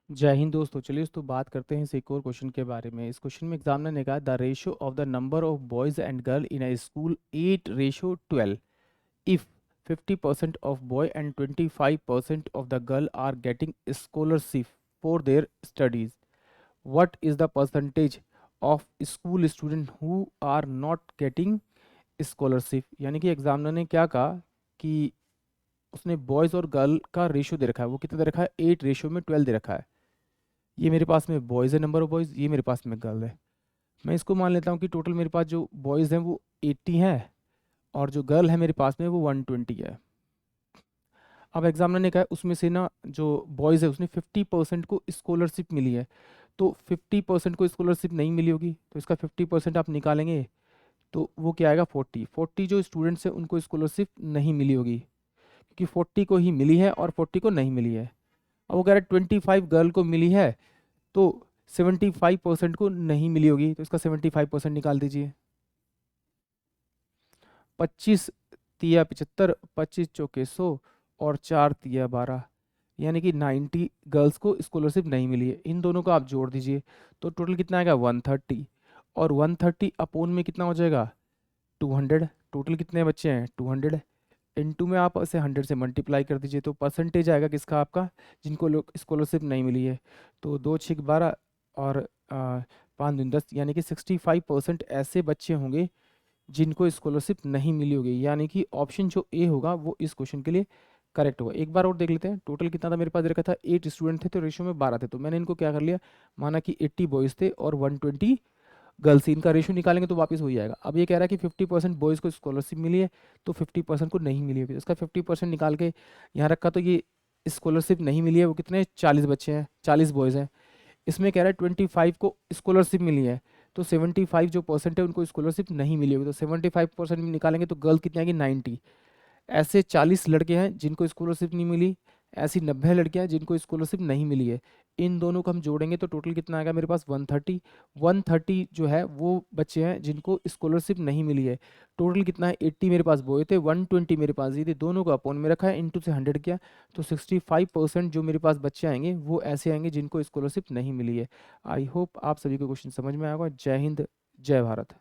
जय हिंद दोस्तों। चलिए दोस्तों बात करते हैं इस एक और क्वेश्चन के बारे में। इस क्वेश्चन में एग्जामिनर ने कहा the ratio of the number of boys and girl in a school 8:12 if 50% of boy and 25% of the girl are getting scholarship for their studies. What is the percentage of school student who are not getting scholarship? यानी कि examiner ने क्या कहा कि उसने boys और girl का ratio दे रखा है। वो कितना दे रखा है? 8:12 दे रखा है। ये मेरे पास में बॉयज़ है, नंबर ऑफ बॉयज़, ये मेरे पास में गर्ल है। मैं इसको मान लेता हूँ कि टोटल मेरे पास जो बॉयज़ हैं वो 80 हैं और जो गर्ल है मेरे पास में वो 120 है। अब एग्जामिनर ने कहा है उसमें से ना जो बॉयज़ है उसने 50% को स्कॉलरशिप मिली है, तो 50% को स्कॉलरशिप नहीं मिली होगी तो इसका 50% आप निकालेंगे तो वो क्या आएगा? 40 जो स्टूडेंट्स हैं उनको स्कॉलरशिप नहीं मिली होगी, क्योंकि 40 को ही मिली है और 40 को नहीं मिली है। अब वो कह रहा है 25 गर्ल को मिली है तो 75% को नहीं मिली होगी, तो इसका 75% निकाल दीजिए। 25 तिया 75, 25 चौके 100 और 4 तिया 12, यानी कि 90 गर्ल्स को स्कॉलरशिप नहीं मिली है। इन दोनों को आप जोड़ दीजिए तो टोटल कितना आएगा? 130, और 130 अपोन में कितना हो जाएगा? 200। टोटल कितने बच्चे हैं? 200। इनटू में आप इसे 100 से मल्टीप्लाई कर दीजिए तो परसेंटेज आएगा किसका? आपका, जिनको लोग स्कॉलरशिप नहीं मिली है। तो 2×6 = 12 और 5×2 = 10, यानी कि 65% ऐसे बच्चे होंगे जिनको स्कॉलरशिप नहीं मिली होगी, यानी कि ऑप्शन जो ए होगा वो इस क्वेश्चन के लिए करेक्ट होगा। एक बार और देख लेते हैं टोटल कितना था मेरे पास। देखा था 8 स्टूडेंट थे तो रेशियो में 12 थे, तो मैंने इनको क्या कर लिया, माना कि 80 बॉयज़ थे और 120 गर्ल्स। इनका रेशियो निकालेंगे तो वापस हो ही जाएगा। अब ये कह रहा है कि 50% बॉयज़ को स्कॉलरशिप मिली है तो 50% को नहीं मिली होगी, तो इसका 50% निकाल के यहाँ रखा तो ये स्कॉलरशिप नहीं मिली है वो कितने? 40 बच्चे हैं, 40 बॉयज़ हैं। इसमें कह रहा है 25 को स्कॉलरशिप मिली है तो 75 जो परसेंट है उनको स्कॉलरशिप नहीं मिली होगी, तो 75% में निकालेंगे तो गर्ल कितनी आएगी? 90। ऐसे 40 लड़के हैं जिनको स्कॉलरशिप नहीं मिली, ऐसी 90 लड़कियां हैं जिनको स्कॉलरशिप नहीं मिली है। इन दोनों को हम जोड़ेंगे तो टोटल कितना आएगा मेरे पास? 130। 130 जो है वो बच्चे हैं जिनको स्कॉलरशिप नहीं मिली है। टोटल कितना है? 80 मेरे पास बॉय थे, 120 मेरे पास ये थे, दोनों को अपॉन में रखा है, इंटू से 100 किया, तो 65% जो मेरे पास बच्चे आएंगे वो ऐसे आएंगे जिनको स्कॉलरशिप नहीं मिली है। आई होप आप सभी को क्वेश्चन समझ में आएगा। जय हिंद, जय भारत।